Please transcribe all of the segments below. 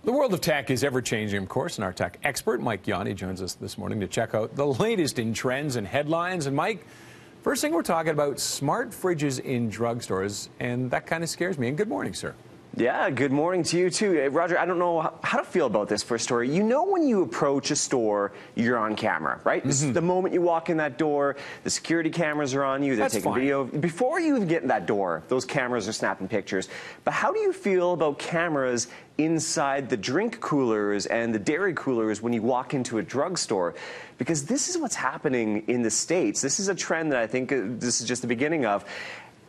The world of tech is ever-changing, of course, and our tech expert, Mike Yawney, joins us this morning to check out the latest in trends and headlines. And Mike, first thing we're talking about, smart fridges in drugstores, and that kind of scares me. And good morning, sir. Yeah, good morning to you, too. Roger, I don't know how to feel about this first story. You know when you approach a store, you're on camera, right? This is the moment you walk in that door, the security cameras are on you, they're taking video. Before you even get in that door, those cameras are snapping pictures. But how do you feel about cameras inside the drink coolers and the dairy coolers when you walk into a drugstore? Because this is what's happening in the States. This is a trend that I think this is just the beginning of.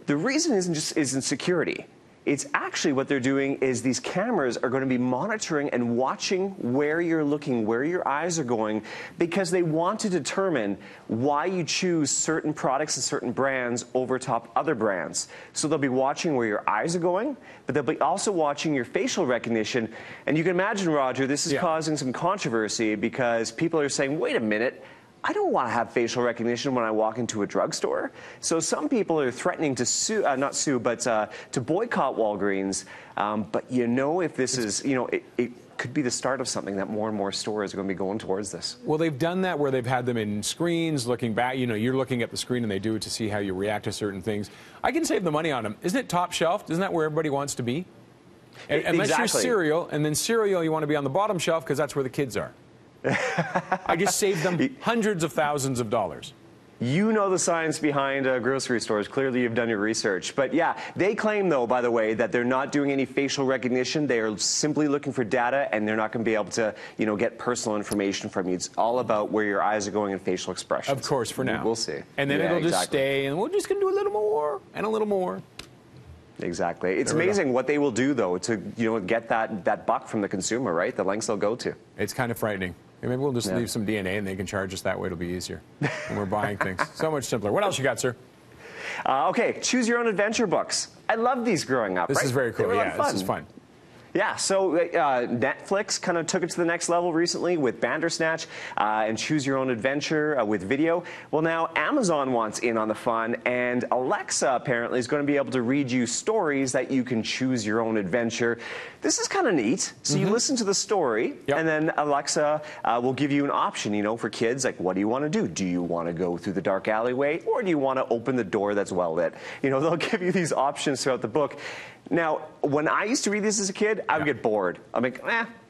The reason isn't security. It's actually what they're doing is these cameras are going to be monitoring and watching where you're looking, where your eyes are going, because they want to determine why you choose certain products and certain brands over top other brands. So they'll be watching where your eyes are going, but they'll be also watching your facial recognition. And you can imagine, Roger, this is causing some controversy because people are saying, wait a minute, I don't want to have facial recognition when I walk into a drugstore. So some people are threatening to sue, not sue, but to boycott Walgreens. But you know, if this is, you know, it could be the start of something that more and more stores are going to be going towards this. Well, they've done that where they've had them in screens, looking back. You know, you're looking at the screen and they do it to see how you react to certain things. I can save the money on them. Isn't it top shelf? Isn't that where everybody wants to be? Unless you're cereal, and then cereal, you want to be on the bottom shelf because that's where the kids are. I just saved them hundreds of thousands of dollars. You know the science behind grocery stores. Clearly, you've done your research. But yeah, they claim, though, by the way, that they're not doing any facial recognition. They are simply looking for data, and they're not going to be able to, you know, get personal information from you. It's all about where your eyes are going and facial expressions. Of course, for now. We'll see. And then it'll just stay, and we're just going to do a little more and a little more. Exactly. It's amazing what they will do, though, to, you know, get that buck from the consumer, right? The lengths they'll go to. It's kind of frightening. Maybe we'll just leave some DNA and they can charge us that way. It'll be easier when we're buying things. So much simpler. What else you got, sir? Okay, choose your own adventure books. I loved these growing up. This is very cool. Yeah, this is fun. Yeah, so Netflix kind of took it to the next level recently with Bandersnatch and Choose Your Own Adventure with video. Well, now Amazon wants in on the fun, and Alexa apparently is going to be able to read you stories that you can choose your own adventure. This is kind of neat. So you listen to the story, and then Alexa will give you an option, you know, for kids, like, what do you want to do? Do you want to go through the dark alleyway, or do you want to open the door that's well lit? You know, they'll give you these options throughout the book. Now, when I used to read this as a kid, I would get bored. I'm like,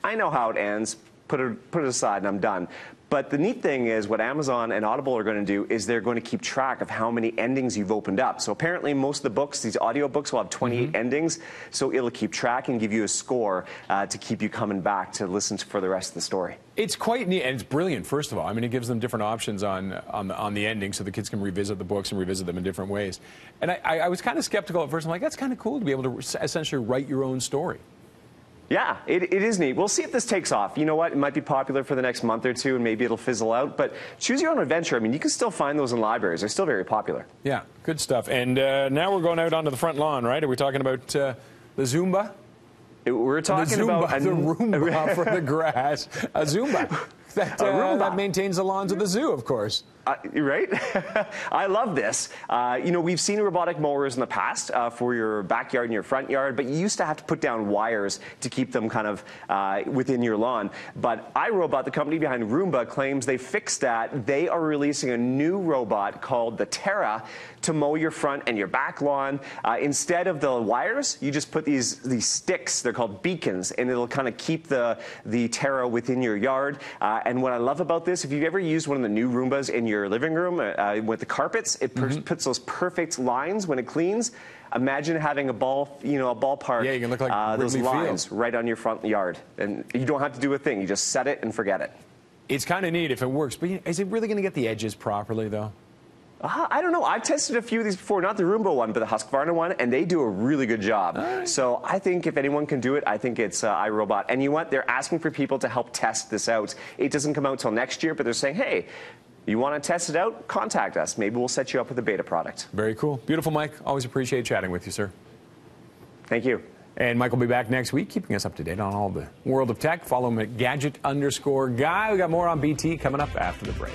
I know how it ends. Put it aside and I'm done. But the neat thing is what Amazon and Audible are going to do is they're going to keep track of how many endings you've opened up. So apparently most of the books, these audio books, will have 28 endings. So it'll keep track and give you a score to keep you coming back to listen for the rest of the story. It's quite neat, and it's brilliant, first of all. I mean, it gives them different options on the ending so the kids can revisit the books and revisit them in different ways. And I was kind of skeptical at first. I'm like, that's kind of cool to be able to essentially write your own story. Yeah, it is neat. We'll see if this takes off. You know what? It might be popular for the next month or two, and maybe it'll fizzle out. But Choose Your Own Adventure, I mean, you can still find those in libraries. They're still very popular. Yeah, good stuff. And now we're going out onto the front lawn, right? Are we talking about the Zumba? We're talking about the Roomba for the grass. A Zumba. That maintains the lawns of the zoo, of course. Right? I love this. You know, we've seen robotic mowers in the past for your backyard and your front yard, but you used to have to put down wires to keep them kind of within your lawn. But iRobot, the company behind Roomba, claims they fixed that. They are releasing a new robot called the Terra to mow your front and your back lawn. Instead of the wires, you just put these sticks. They're called beacons, and it'll kind of keep the Terra within your yard. And what I love about this, if you've ever used one of the new Roombas in your living room with the carpets, it puts those perfect lines when it cleans. Imagine having a ballpark. Yeah, you can look like those lines Field. right on your front yard, and you don't have to do a thing. You just set it and forget it. It's kind of neat if it works, but is it really going to get the edges properly, though? I don't know. I've tested a few of these before, not the Roomba one, but the Husqvarna one, and they do a really good job. Right. So I think if anyone can do it, I think it's iRobot. And you know what? They're asking for people to help test this out. It doesn't come out till next year, but they're saying, hey, you want to test it out? Contact us. Maybe we'll set you up with a beta product. Very cool. Beautiful, Mike. Always appreciate chatting with you, sir. Thank you. And Mike will be back next week, keeping us up to date on all the world of tech. Follow him at Gadget_Guy. We got more on BT coming up after the break.